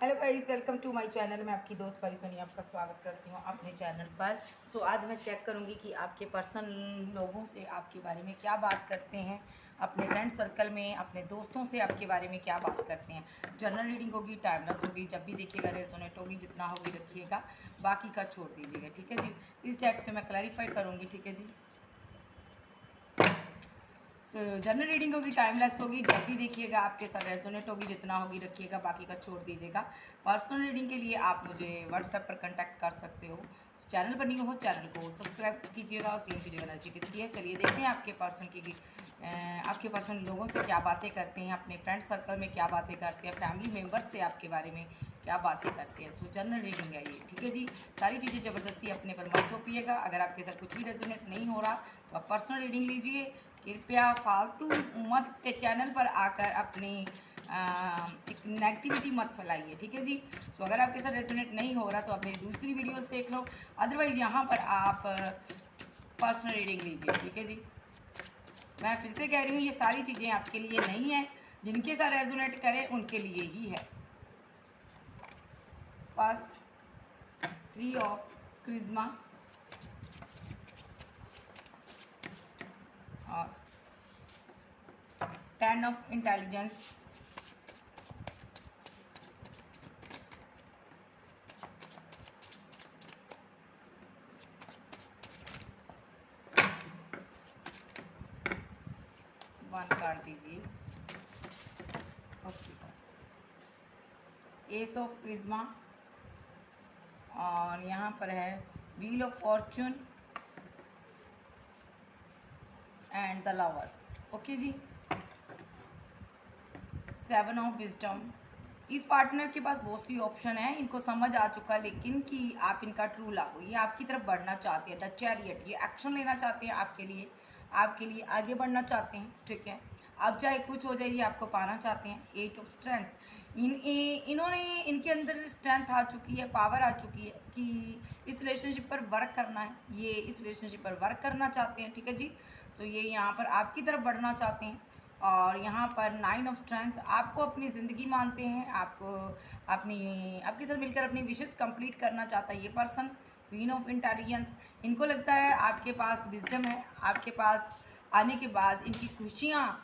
Hello guys, welcome to my channel. मैं आपकी दोस्त परी सोनी आपका स्वागत करती हूँ अपने चैनल पर। आज मैं चेक करूँगी कि आपके पर्सन लोगों से आपके बारे में क्या बात करते हैं, अपने फ्रेंड सर्कल में अपने दोस्तों से आपके बारे में क्या बात करते हैं। जनरल रीडिंग होगी, टाइमलेस होगी, जब भी देखिएगा रेजोनेट होगी, जितना होगी रखिएगा, बाकी का छोड़ दीजिएगा। ठीक है जी। इस चेक से मैं क्लैरिफाई करूँगी। ठीक है जी। जनरल रीडिंग होगी, टाइमलेस होगी, जब भी देखिएगा आपके साथ रेजोनेट होगी, जितना होगी रखिएगा, बाकी का छोड़ दीजिएगा। पर्सनल रीडिंग के लिए आप मुझे व्हाट्सएप पर कांटेक्ट कर सकते हो। चैनल पर नहीं हो, चैनल को सब्सक्राइब कीजिएगा और क्लेम कीजिएगा एनर्जी किसकी है। चलिए देखते हैं आपके पर्सन की आपके पर्सन लोगों से क्या बातें करते हैं, अपने फ्रेंड सर्कल में क्या बातें करते हैं, फैमिली मेम्बर्स से आपके बारे में क्या बातें करते हैं। जनरल रीडिंग है ये। ठीक है जी। सारी चीज़ें ज़बरदस्ती अपने पर मत थोपिएगा। अगर आपके साथ कुछ भी रेजोनेट नहीं हो रहा तो आप पर्सनल रीडिंग लीजिए। कृपया फालतू मत के चैनल पर आकर अपनी एक नेगेटिविटी मत फैलाइए। ठीक है जी। अगर आपके साथ रेजोनेट नहीं हो रहा तो आप मेरी दूसरी वीडियोस देख लो, अदरवाइज़ यहाँ पर आप पर्सनल रीडिंग लीजिए। ठीक है जी। मैं फिर से कह रही हूँ, ये सारी चीज़ें आपके लिए नहीं है, जिनके साथ रेजोनेट करें उनके लिए ही है। फर्स्ट, 3 ऑफ क्रिज्मा और 10 ऑफ इंटेलिजेंस, वन कार्ड दीजिए। ओके, एस ऑफ क्रिज्मा और यहाँ पर है wheel of fortune and the lovers. Okay जी। 7 ऑफ विजडम। इस पार्टनर के पास बहुत सी ऑप्शन है, इनको समझ आ चुका, लेकिन कि आप इनका ट्रू लव हो, ये आपकी तरफ बढ़ना चाहते हैं। द चैरियट, ये एक्शन लेना चाहते हैं आपके लिए आगे बढ़ना चाहते हैं। ठीक है। अब चाहे कुछ हो जाए, ये आपको पाना चाहते हैं। 8 ऑफ स्ट्रेंथ। इन्होंने इनके अंदर स्ट्रेंथ आ चुकी है, पावर आ चुकी है कि इस रिलेशनशिप पर वर्क करना है। ये इस रिलेशनशिप पर वर्क करना चाहते हैं। ठीक है जी। ये यहाँ पर आपकी तरफ बढ़ना चाहते हैं। और यहाँ पर 9 ऑफ स्ट्रेंथ, आपको अपनी ज़िंदगी मानते हैं, आपको आपके साथ मिलकर अपनी विशेस कंप्लीट करना चाहता है ये पर्सन। क्वीन ऑफ इंटेलिजेंस, इनको लगता है आपके पास विजडम है, आपके पास आने के बाद इनकी खुशियाँ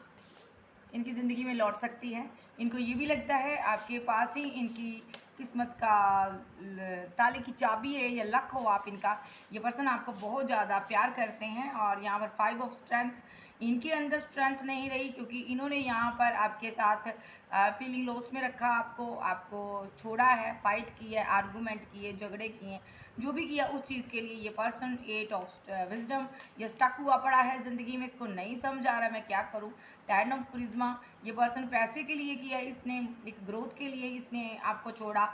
इनकी ज़िंदगी में लौट सकती है। इनको ये भी लगता है आपके पास ही इनकी किस्मत का ताले की चाबी है या लक हो आप इनका। ये पर्सन आपको बहुत ज़्यादा प्यार करते हैं। और यहाँ पर 5 ऑफ स्ट्रेंथ, इनके अंदर स्ट्रेंथ नहीं रही, क्योंकि इन्होंने यहाँ पर आपके साथ फीलिंग लॉस में रखा, आपको छोड़ा है, फाइट की है, आर्गूमेंट किए, झगड़े किए, जो भी किया उस चीज़ के लिए ये पर्सन 8 ऑफ विजडम, ये स्टक हुआ पड़ा है ज़िंदगी में, इसको नहीं समझ आ रहा मैं क्या करूँ। 10 ऑफ क्रिज्मा, ये पर्सन पैसे के लिए किया, इसने एक ग्रोथ के लिए इसने आपको छोड़ा।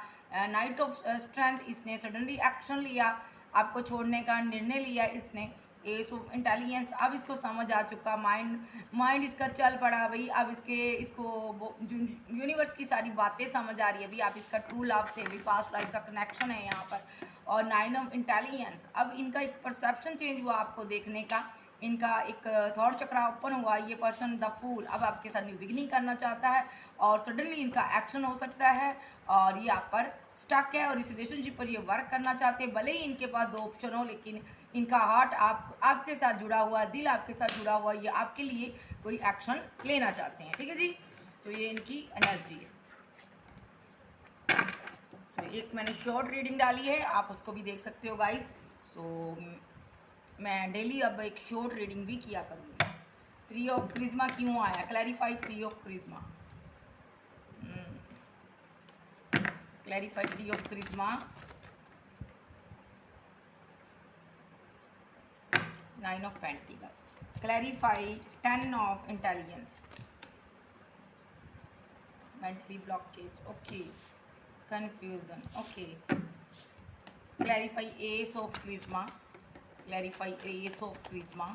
नाइट ऑफ स्ट्रेंथ, इसने सडनली एक्शन लिया, आपको छोड़ने का निर्णय लिया इसने। एस ऑफ इंटेलिजेंस, अब इसको समझ आ चुका, माइंड इसका चल पड़ा भाई। अब इसको यूनिवर्स की सारी बातें समझ आ रही है। अभी आप इसका ट्रू लव थे, अभी पास्ट लाइफ का कनेक्शन है यहाँ पर। और 9 ऑफ इंटेलिजेंस, अब इनका एक परसेप्शन चेंज हुआ आपको देखने का, इनका एक थॉट चक्रा ओपन हुआ। ये पर्सन द फूल अब आपके साथ न्यू बिगिनिंग करना चाहता है, और सडनली इनका एक्शन हो सकता है, और ये आप पर स्टक है और इस रिलेशनशिप पर ये वर्क करना चाहते हैं। भले ही इनके पास 2 ऑप्शन हो, लेकिन इनका हार्ट आपके साथ जुड़ा हुआ है, दिल आपके साथ जुड़ा हुआ है, ये आपके लिए कोई एक्शन लेना चाहते हैं। ठीक है जी। ये इनकी एनर्जी है। एक मैंने शॉर्ट रीडिंग डाली है, आप उसको भी देख सकते हो गाइस। मैं डेली अब एक शॉर्ट रीडिंग भी किया करूँगी। 3 ऑफ क्रिज्मा क्यों आया, क्लैरिफाई 3 ऑफ क्रिज्मा, क्लैरिफाई 3 ऑफ क्रिज्मा, 9 of pentacle, clarify 10 of intelligence, mentally blockage, okay, confusion, okay, clarify ace of क्रिज्मा, क्लैरिफाई एस ऑफ क्रिज्मा,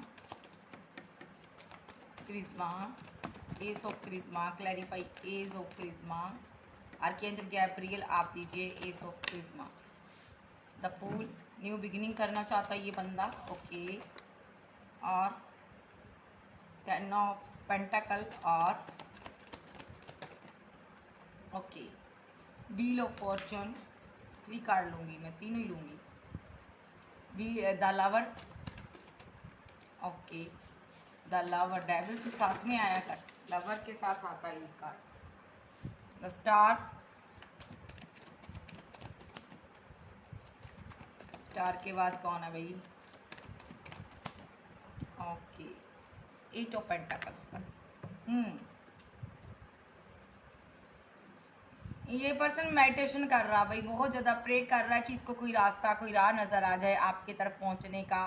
एस ऑफ क्रिज्मा, क्लैरिफाई एस ऑफ क्रिज्मा, आर्कएंजल गैब्रियल आप दीजिए एस ऑफ क्रिज्मा। द फूल, न्यू बिगिनिंग करना चाहता है ये बंदा, ओके। और 10 ऑफ पेंटाकल और okay, wheel of Fortune, 3 card लूँगी मैं, तीनों ही लूँगी। The lover, okay, the lover, devil के साथ में आया कर, लवर के साथ आता है ये कार्ड। द स्टार, स्टार के बाद कौन है भाई? Okay, 8 of pentacle. ये पर्सन मेडिटेशन कर रहा भाई, बहुत ज़्यादा प्रे कर रहा है कि इसको कोई रास्ता, कोई राह नज़र आ जाए आपकी तरफ पहुंचने का।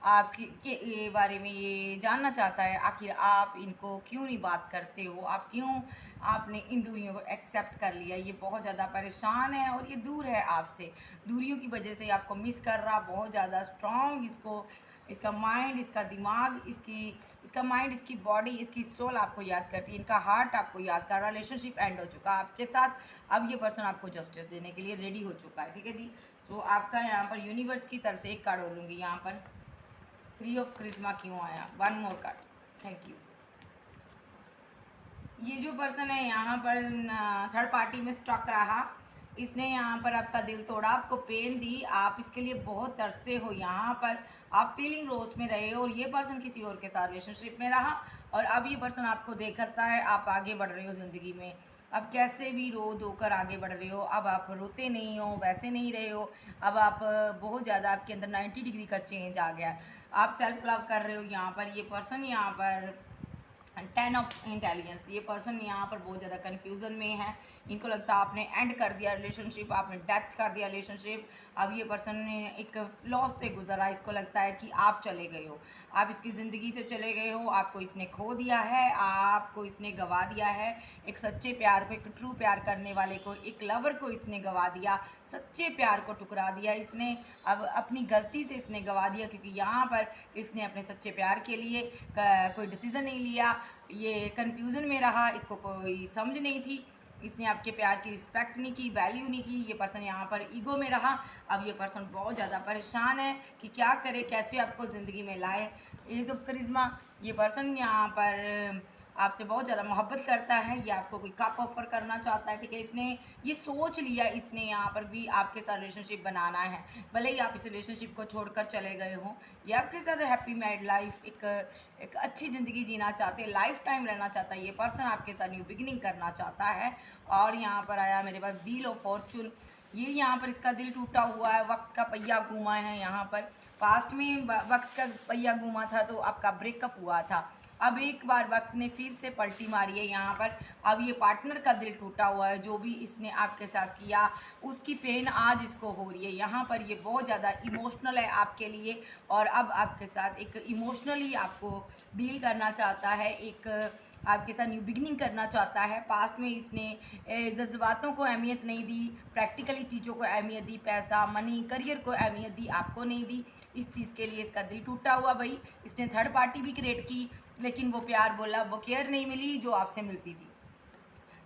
आपकी के ये बारे में ये जानना चाहता है, आखिर आप इनको क्यों नहीं बात करते हो, आप क्यों, आपने इन दूरियों को एक्सेप्ट कर लिया। ये बहुत ज़्यादा परेशान है और ये दूर है आपसे, दूरियों की वजह से आपको मिस कर रहा, बहुत ज़्यादा स्ट्रॉन्ग इसको, इसका माइंड, इसका दिमाग, इसका माइंड, इसकी बॉडी, इसकी सोल आपको याद करती है, इनका हार्ट आपको याद कर रहा। रिलेशनशिप एंड हो चुका आपके साथ, अब ये पर्सन आपको जस्टिस देने के लिए रेडी हो चुका है, ठीक है जी। सो आपका यहाँ पर यूनिवर्स की तरफ से एक कार्ड और लूँगी यहाँ पर। 3 ऑफ क्रिस्मा क्यों आया? 1 मोर कार्ड, थैंक यू। ये जो पर्सन है यहाँ पर थर्ड पार्टी में स्टक रहा, इसने यहाँ पर आपका दिल तोड़ा, आपको पेन दी, आप इसके लिए बहुत तरसे हो, यहाँ पर आप फीलिंग रोज में रहे हो और ये पर्सन किसी और के साथ रिलेशनशिप में रहा और अब ये पर्सन आपको देख करता है, आप आगे बढ़ रहे हो ज़िंदगी में। अब कैसे भी रो धोकर आगे बढ़ रहे हो, अब आप रोते नहीं हो, वैसे नहीं रहे हो, अब आप बहुत ज़्यादा आपके अंदर 90 डिग्री का चेंज आ गया है, आप सेल्फ लव कर रहे हो। यहाँ पर ये पर्सन यहाँ पर 10 ऑफ इंटेलिजेंस, ये पर्सन यहाँ पर बहुत ज़्यादा कन्फ्यूज़न में है, इनको लगता है आपने एंड कर दिया रिलेशनशिप, आपने डेथ कर दिया रिलेशनशिप। अब ये पर्सन ने एक लॉस से गुजरा, इसको लगता है कि आप चले गए हो, आप इसकी ज़िंदगी से चले गए हो, आपको इसने खो दिया है, आपको इसने गवा दिया है, एक सच्चे प्यार को, एक ट्रू प्यार करने वाले को, एक लवर को इसने गवा दिया, सच्चे प्यार को ठुकरा दिया इसने। अब अपनी गलती से इसने गवा दिया क्योंकि यहाँ पर इसने अपने सच्चे प्यार के लिए कोई डिसीज़न नहीं लिया, ये कन्फ्यूज़न में रहा, इसको कोई समझ नहीं थी, इसने आपके प्यार की रिस्पेक्ट नहीं की, वैल्यू नहीं की, ये पर्सन यहाँ पर ईगो में रहा। अब ये पर्सन बहुत ज़्यादा परेशान है कि क्या करे, कैसे आपको ज़िंदगी में लाए। एज ऑफ करिश्मा, ये पर्सन यहाँ पर आपसे बहुत ज़्यादा मोहब्बत करता है, ये आपको कोई कप ऑफर करना चाहता है, ठीक है। इसने ये सोच लिया, इसने यहाँ पर भी आपके साथ रिलेशनशिप बनाना है, भले ही आप इस रिलेशनशिप को छोड़कर चले गए हों, ये आपके साथ हैप्पी मैरिड लाइफ, एक अच्छी ज़िंदगी जीना चाहते हैं, लाइफ टाइम रहना चाहता है, ये पर्सन आपके साथ न्यू बिगिनिंग करना चाहता है। और यहाँ पर आया मेरे पास व्हील ऑफ फॉर्चून, ये यहाँ पर इसका दिल टूटा हुआ है, वक्त का पहिया घूमा है, यहाँ पर पास्ट में वक्त का पहिया घूमा था तो आपका ब्रेकअप हुआ था, अब एक बार वक्त ने फिर से पलटी मारी है यहाँ पर। अब ये पार्टनर का दिल टूटा हुआ है, जो भी इसने आपके साथ किया उसकी पेन आज इसको हो रही है। यहाँ पर ये बहुत ज़्यादा इमोशनल है आपके लिए और अब आपके साथ एक इमोशनली आपको डील करना चाहता है, एक आपके साथ न्यू बिगनिंग करना चाहता है। पास्ट में इसने जज्बातों को अहमियत नहीं दी, प्रैक्टिकली चीज़ों को अहमियत दी, पैसा, मनी, करियर को अहमियत दी, आपको नहीं दी। इस चीज़ के लिए इसका दिल टूटा हुआ भाई। इसने थर्ड पार्टी भी क्रिएट की, लेकिन वो प्यार बोला, वो केयर नहीं मिली जो आपसे मिलती थी।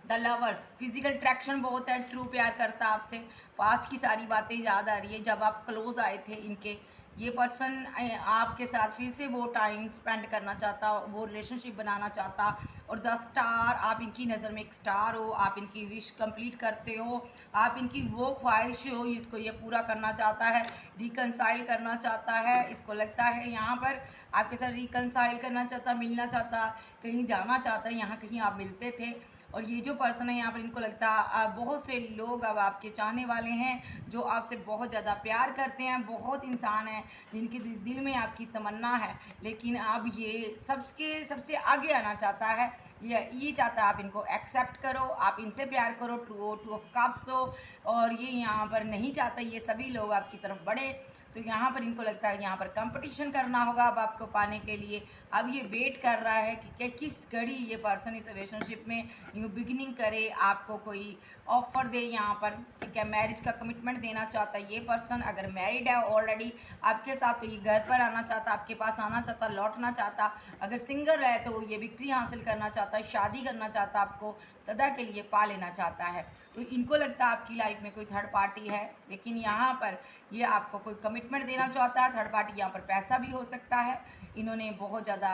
द लवर्स, फिजिकल अट्रैक्शन बहुत है, ट्रू प्यार करता आपसे, पास्ट की सारी बातें याद आ रही है जब आप क्लोज आए थे इनके। ये पर्सन आपके साथ फिर से वो टाइम स्पेंड करना चाहता, वो रिलेशनशिप बनाना चाहता। और द स्टार, आप इनकी नज़र में एक स्टार हो, आप इनकी विश कंप्लीट करते हो, आप इनकी वो ख्वाहिश हो जिसको ये पूरा करना चाहता है, रिकनसाइल करना चाहता है। इसको लगता है यहाँ पर आपके साथ रिकनसाइल करना चाहता, मिलना चाहता, कहीं जाना चाहता है, यहाँ कहीं आप मिलते थे। और ये जो पर्सन है यहाँ पर, इनको लगता है बहुत से लोग अब आपके चाहने वाले हैं जो आपसे बहुत ज़्यादा प्यार करते हैं, बहुत इंसान हैं जिनके दिल में आपकी तमन्ना है, लेकिन अब ये सबसे आगे आना चाहता है। ये चाहता है आप इनको एक्सेप्ट करो, आप इनसे प्यार करो, टू ऑफ कप्स दो, और ये यहाँ पर नहीं चाहता ये सभी लोग आपकी तरफ बढ़े। तो यहाँ पर इनको लगता है यहाँ पर कंपटीशन करना होगा अब आपको पाने के लिए। अब ये वेट कर रहा है कि किस घड़ी ये पर्सन इस रिलेशनशिप में न्यू बिगिनिंग करे, आपको कोई ऑफर दे यहाँ पर, ठीक है। मैरिज का कमिटमेंट देना चाहता है ये पर्सन। अगर मैरिड है ऑलरेडी आपके साथ तो ये घर पर आना चाहता, आपके पास आना चाहता, लौटना चाहता। अगर सिंगल है तो ये विक्ट्री हासिल करना चाहता है, शादी करना चाहता, आपको सदा के लिए पा लेना चाहता है। तो इनको लगता है आपकी लाइफ में कोई थर्ड पार्टी है, लेकिन यहाँ पर ये आपको कोई कमिटमेंट देना चाहता है। थर्ड पार्टी यहाँ पर पैसा भी हो सकता है, इन्होंने बहुत ज़्यादा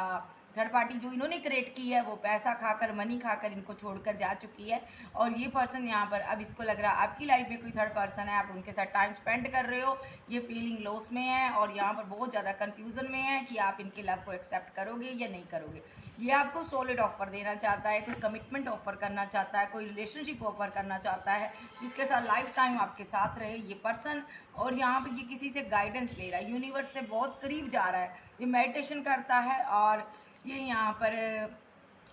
थर्ड पार्टी जो इन्होंने क्रिएट की है वो पैसा खाकर, मनी खाकर इनको छोड़कर जा चुकी है। और ये पर्सन यहाँ पर अब इसको लग रहा है आपकी लाइफ में कोई थर्ड पर्सन है, आप उनके साथ टाइम स्पेंड कर रहे हो, ये फीलिंग लॉस में है और यहाँ पर बहुत ज़्यादा कन्फ्यूज़न में है कि आप इनके लव को एक्सेप्ट करोगे या नहीं करोगे। ये आपको सॉलिड ऑफर देना चाहता है, कोई कमिटमेंट ऑफर करना चाहता है, कोई रिलेशनशिप ऑफर करना चाहता है जिसके साथ लाइफ टाइम आपके साथ रहे ये पर्सन। और यहाँ पर ये किसी से गाइडेंस ले रहा है, यूनिवर्स से बहुत करीब जा रहा है, ये मेडिटेशन करता है और ये यहाँ पर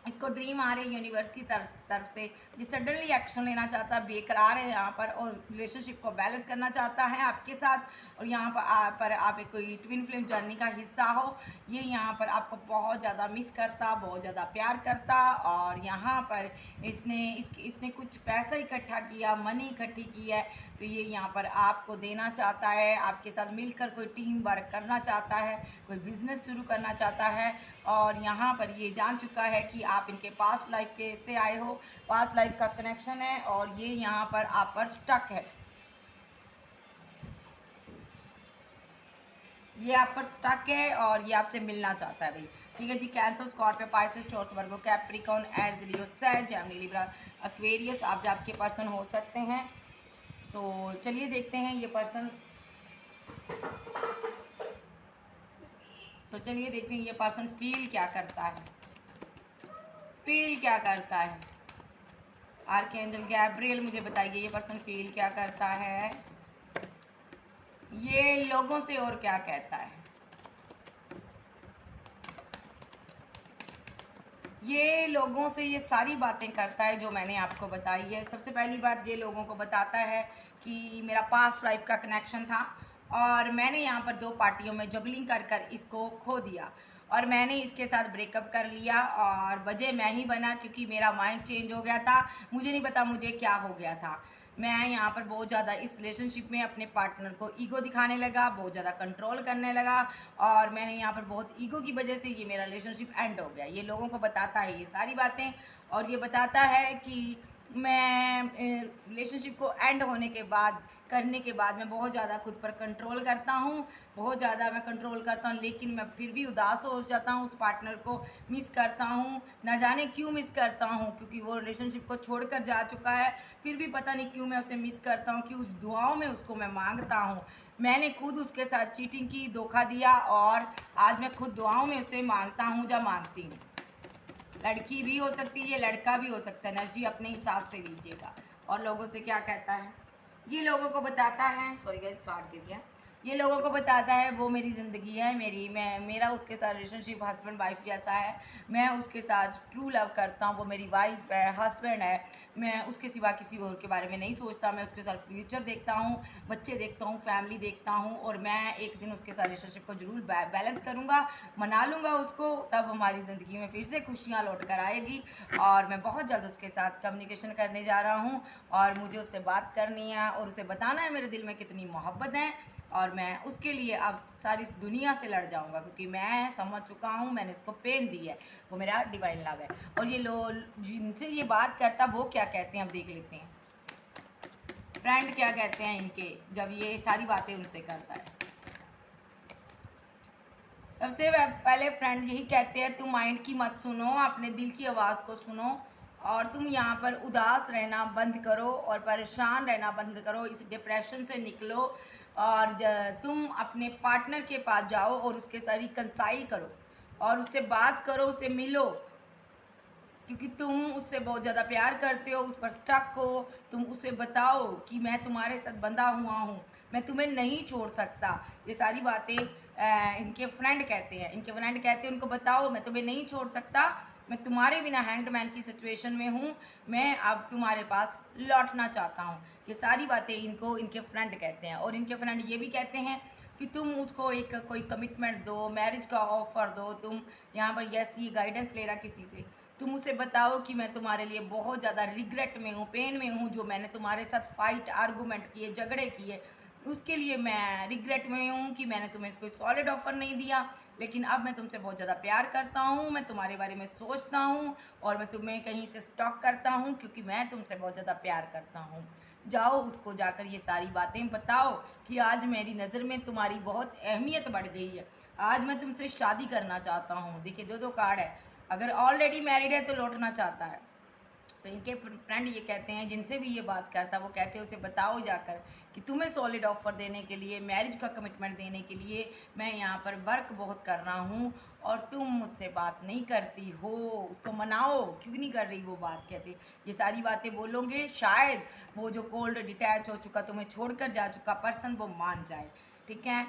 इसको ड्रीम आ रहे हैं यूनिवर्स की तरफ से, ये सडनली एक्शन लेना चाहता है, बेकरार है यहाँ पर और रिलेशनशिप को बैलेंस करना चाहता है आपके साथ। और यहाँ पर आप एक कोई ट्विन फ्लेम जर्नी का हिस्सा हो, ये यहाँ पर आपको बहुत ज़्यादा मिस करता, बहुत ज़्यादा प्यार करता। और यहाँ पर इसने कुछ पैसा इकट्ठा किया, मनी इकट्ठी की है, तो ये यहाँ पर आपको देना चाहता है, आपके साथ मिलकर कोई टीम वर्क करना चाहता है, कोई बिजनेस शुरू करना चाहता है। और यहाँ पर ये जान चुका है कि आप इनके पास्ट लाइफ के से आए हो, पास्ट लाइफ का कनेक्शन है और ये यहाँ पर आप पर स्टक है, ये आप पर स्टक है और ये आपसे मिलना चाहता है भाई। ठीक है जी। कैंसर, स्कॉर्पियो, पाइसेस, टॉरस, वर्गो, कैप्रिकॉर्न, एरीज, लियो, सैज, जेमिनी, लिब्रा, एक्वेरियस आप आपके पर्सन हो सकते हैं। सो चलिए देखते हैं ये पर्सन, चलिए देखते हैं ये पर्सन फील क्या करता है, फील क्या करता है। आर्कएंजल गैब्रियल मुझे बताइए ये पर्सन फील क्या करता है, ये लोगों से और क्या कहता है। ये लोगों से ये सारी बातें करता है जो मैंने आपको बताई है। सबसे पहली बात, ये लोगों को बताता है कि मेरा पास्ट लाइफ का कनेक्शन था और मैंने यहाँ पर 2 पार्टियों में जगलिंग कर कर इसको खो दिया और मैंने इसके साथ ब्रेकअप कर लिया और वजह मैं ही बना क्योंकि मेरा माइंड चेंज हो गया था, मुझे नहीं पता मुझे क्या हो गया था। मैं यहाँ पर बहुत ज़्यादा इस रिलेशनशिप में अपने पार्टनर को ईगो दिखाने लगा, बहुत ज़्यादा कंट्रोल करने लगा और मैंने यहाँ पर बहुत ईगो की वजह से ये मेरा रिलेशनशिप एंड हो गया। ये लोगों को बताता है ये सारी बातें और ये बताता है कि मैं रिलेशनशिप को एंड होने के बाद करने के बाद मैं बहुत ज़्यादा खुद पर कंट्रोल करता हूँ, बहुत ज़्यादा मैं कंट्रोल करता हूँ, लेकिन मैं फिर भी उदास हो जाता हूँ, उस पार्टनर को मिस करता हूँ। ना जाने क्यों मिस करता हूँ, क्योंकि वो रिलेशनशिप को छोड़कर जा चुका है, फिर भी पता नहीं क्यों मैं उसे मिस करता हूँ, कि उस दुआओं में उसको मैं मांगता हूँ। मैंने खुद उसके साथ चीटिंग की, धोखा दिया और आज मैं खुद दुआओं में उसे मांगता हूँ या मांगती हूँ। लड़की भी हो सकती है, लड़का भी हो सकता है, एनर्जी अपने हिसाब से लीजिएगा। और लोगों से क्या कहता है, ये लोगों को बताता है, सॉरी गाइस कार्ड गिर गया, ये लोगों को बताता है वो मेरी ज़िंदगी है, मेरा उसके साथ रिलेशनशिप हस्बैंड वाइफ जैसा है, मैं उसके साथ ट्रू लव करता हूँ, वो मेरी वाइफ है, हस्बैंड है, मैं उसके सिवा किसी और के बारे में नहीं सोचता, मैं उसके साथ फ्यूचर देखता हूँ, बच्चे देखता हूँ, फैमिली देखता हूँ और मैं एक दिन उसके साथ रिलेशनशिप को ज़रूर बैलेंस करूँगा, मना लूँगा उसको, तब हमारी ज़िंदगी में फिर से खुशियाँ लौट कर आएगी। और मैं बहुत जल्द उसके साथ कम्युनिकेशन करने जा रहा हूँ और मुझे उससे बात करनी है और उसे बताना है मेरे दिल में कितनी मोहब्बत है और मैं उसके लिए अब सारी दुनिया से लड़ जाऊंगा, क्योंकि मैं समझ चुका हूँ, मैंने उसको पेन दी है, वो मेरा डिवाइन लव है। और ये लोग जिनसे ये बात करता वो क्या कहते हैं अब देख लेते हैं, फ्रेंड क्या कहते हैं इनके जब ये सारी बातें उनसे करता है। सबसे पहले फ्रेंड यही कहते हैं, तुम माइंड की मत सुनो, अपने दिल की आवाज़ को सुनो और तुम यहाँ पर उदास रहना बंद करो और परेशान रहना बंद करो, इस डिप्रेशन से निकलो और तुम अपने पार्टनर के पास जाओ और उसके साथ रिकंसाइल करो और उससे बात करो, उससे मिलो, क्योंकि तुम उससे बहुत ज़्यादा प्यार करते हो, उस पर स्टक हो। तुम उसे बताओ कि मैं तुम्हारे साथ बंधा हुआ हूँ, मैं तुम्हें नहीं छोड़ सकता। ये सारी बातें इनके फ्रेंड कहते हैं, उनको बताओ मैं तुम्हें नहीं छोड़ सकता, मैं तुम्हारे बिना हैंगड की सिचुएशन में हूँ, मैं अब तुम्हारे पास लौटना चाहता हूँ। ये सारी बातें इनको इनके फ्रेंड कहते हैं और इनके फ्रेंड ये भी कहते हैं कि तुम उसको एक कोई कमिटमेंट दो, मैरिज का ऑफ़र दो। तुम यहाँ पर यस ये गाइडेंस ले रहा किसी से, तुम उसे बताओ कि मैं तुम्हारे लिए बहुत ज़्यादा रिग्रेट में हूँ, पेन में हूँ, जो मैंने तुम्हारे साथ फाइट आर्गूमेंट किए, झगड़े किए, उसके लिए मैं रिग्रेट में हूँ कि मैंने तुम्हें कोई सॉलिड ऑफ़र नहीं दिया। लेकिन अब मैं तुमसे बहुत ज़्यादा प्यार करता हूँ, मैं तुम्हारे बारे में सोचता हूँ और मैं तुम्हें कहीं से स्टॉक करता हूँ, क्योंकि मैं तुमसे बहुत ज़्यादा प्यार करता हूँ। जाओ उसको जाकर ये सारी बातें बताओ कि आज मेरी नज़र में तुम्हारी बहुत अहमियत बढ़ गई है, आज मैं तुमसे शादी करना चाहता हूँ। देखिए दो दो कार्ड है, अगर ऑलरेडी मैरिड है तो लौटना चाहता है। तो इनके फ्रेंड ये कहते हैं, जिनसे भी ये बात करता वो कहते हैं उसे बताओ जाकर कि तुम्हें सॉलिड ऑफर देने के लिए, मैरिज का कमिटमेंट देने के लिए मैं यहाँ पर वर्क बहुत कर रहा हूँ और तुम मुझसे बात नहीं करती हो। उसको मनाओ, क्यों नहीं कर रही वो बात, कहते ये सारी बातें बोलोगे शायद वो जो कोल्ड डिटैच हो चुका, तुम्हें छोड़कर जा चुका पर्सन वो मान जाए। ठीक है,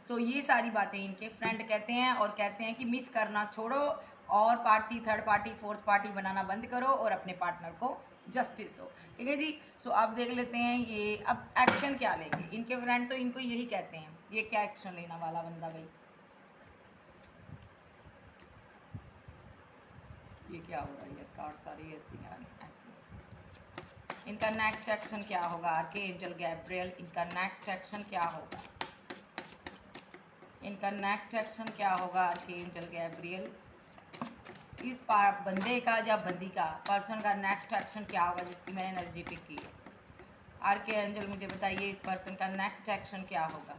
सो ये सारी बातें इनके फ्रेंड कहते हैं और कहते हैं कि मिस करना छोड़ो और party, third party, fourth party बनाना बंद करो और अपने पार्टनर को जस्टिस दो। ठीक है जी। सो अब देख लेते हैं ये अब एक्शन क्या लेंगे इनके फ्रेंड। तो इनको यही कहते हैं, ये क्या एक्शन लेना वाला बंदा भाई, ये क्या हो रहा है यार, कार्ड सारी ऐसी आ रही ऐसी। इनका नेक्स्ट एक्शन क्या होगा, आर्के एंजल गैब्रियल, इनका नेक्स्ट एक्शन क्या होगा, इनका नेक्स्ट एक्शन क्या होगा आर्के एंजल गैब्रियल, इस बंदे का या बंदी का पर्सन का नेक्स्ट एक्शन क्या होगा जिसकी मैंने एनर्जी पिक की है। आर्के एंजल मुझे बताइए इस पर्सन का नेक्स्ट एक्शन क्या होगा।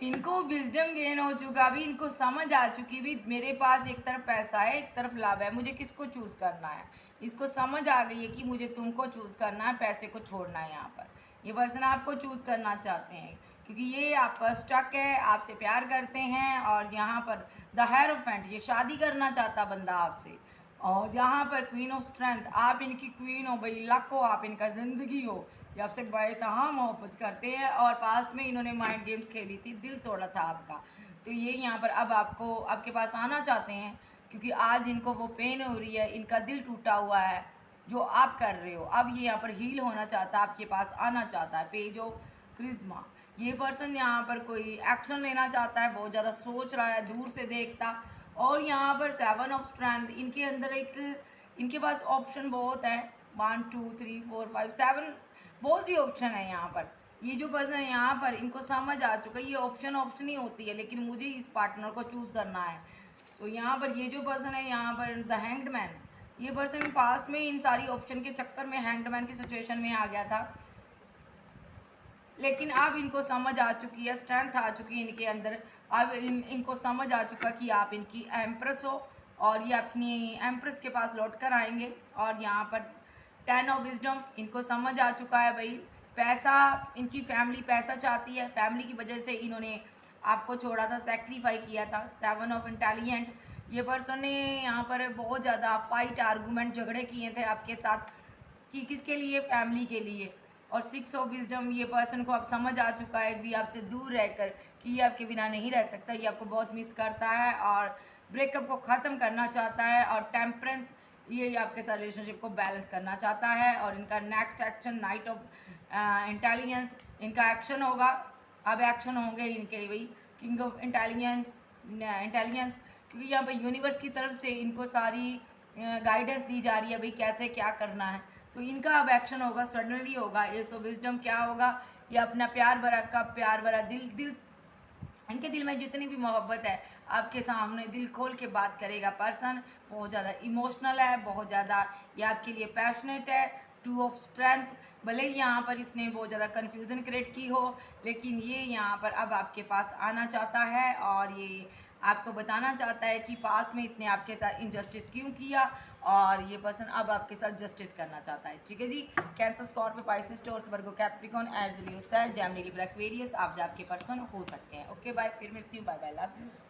इनको विजडम गेन हो चुका, भी इनको समझ आ चुकी, भी मेरे पास एक तरफ पैसा है एक तरफ लाभ है, मुझे किसको चूज़ करना है। इसको समझ आ गई है कि मुझे तुमको चूज़ करना है, पैसे को छोड़ना है। यहाँ पर ये पर्सन आपको चूज़ करना चाहते हैं क्योंकि ये आप पर स्टक है, आपसे प्यार करते हैं। और यहाँ पर द हेरोफेंट, ये शादी करना चाहता बंदा आपसे। और यहाँ पर क्वीन ऑफ स्ट्रेंथ, आप इनकी क्वीन हो भाई, लक हो, आप इनका ज़िंदगी हो, ये आपसे बेतहा मोहब्बत करते हैं। और पास्ट में इन्होंने माइंड गेम्स खेली थी, दिल तोड़ा था आपका, तो ये यहाँ पर अब आपको आपके पास आना चाहते हैं क्योंकि आज इनको वो पेन हो रही है, इनका दिल टूटा हुआ है जो आप कर रहे हो। अब ये यहाँ पर हील होना चाहता है, आपके पास आना चाहता है। पेज ऑफ क्रिज्मा, ये पर्सन यहाँ पर कोई एक्शन लेना चाहता है, बहुत ज़्यादा सोच रहा है, दूर से देखता। और यहाँ पर 7 ऑफ स्ट्रेंथ, इनके अंदर एक, इनके पास ऑप्शन बहुत है, 1 2 3 4 5 7, बहुत सी ऑप्शन है यहाँ पर। ये जो पर्सन है यहाँ पर इनको समझ आ चुका है, ये ऑप्शन ही होती है, लेकिन मुझे इस पार्टनर को चूज़ करना है। सो यहाँ पर ये जो पर्सन है यहाँ पर द हैंग्ड मैन, ये पर्सन पास्ट में इन सारी ऑप्शन के चक्कर में हैंग्ड मैन की सिचुएशन में आ गया था, लेकिन अब इनको समझ आ चुकी है, स्ट्रेंथ आ चुकी है इनके अंदर। अब इनको समझ आ चुका कि आप इनकी एम्प्रेस हो और ये अपनी एम्प्रेस के पास लौट कर आएंगे। और यहाँ पर 10 ऑफ विजडम, इनको समझ आ चुका है भाई, पैसा, इनकी फैमिली पैसा चाहती है, फैमिली की वजह से इन्होंने आपको छोड़ा था, सेक्रीफाई किया था। 7 ऑफ इंटेलिजेंट, ये पर्सन ने यहाँ पर बहुत ज़्यादा फाइट, आर्गूमेंट, झगड़े किए थे आपके साथ कि किसके लिए, फैमिली के लिए। और 6 ऑफ विजडम, ये पर्सन को अब समझ आ चुका है भी आपसे दूर रहकर कि ये आपके बिना नहीं रह सकता, ये आपको बहुत मिस करता है और ब्रेकअप को ख़त्म करना चाहता है। और टेम्परेंस, ये आपके साथ रिलेशनशिप को बैलेंस करना चाहता है। और इनका next action night of intelligence, इनका एक्शन होगा, अब एक्शन होंगे इनके भाई किंग ऑफ इंटेलिजेंस, क्योंकि यहाँ पर यूनिवर्स की तरफ से इनको सारी गाइडेंस दी जा रही है भाई कैसे क्या करना है। तो इनका अब एक्शन होगा, सडनली होगा। एस ऑफ विजडम क्या होगा, ये अपना प्यार भरा दिल इनके दिल में जितनी भी मोहब्बत है आपके सामने दिल खोल के बात करेगा पर्सन। बहुत ज़्यादा इमोशनल है, बहुत ज़्यादा ये आपके लिए पैशनेट है। 2 ऑफ स्ट्रेंथ, भले ही यहाँ पर इसने बहुत ज़्यादा कन्फ्यूज़न क्रिएट की हो, लेकिन ये यहाँ पर अब आपके पास आना चाहता है और ये आपको बताना चाहता है कि पास्ट में इसने आपके साथ इनजस्टिस क्यों किया और ये पर्सन अब आपके साथ जस्टिस करना चाहता है। ठीक है जी। कैंसर, स्कॉर्पियो, पाइसेस, टॉरस, वर्गो, कैप्रिकॉर्न, एरिस, लियो, सैज, जेमिनी, लिब्रा, एक्वेरियस, आप जो आपके पर्सन हो सकते हैं। ओके बाय, फिर मिलती हूँ, बाय बाय, लव यू।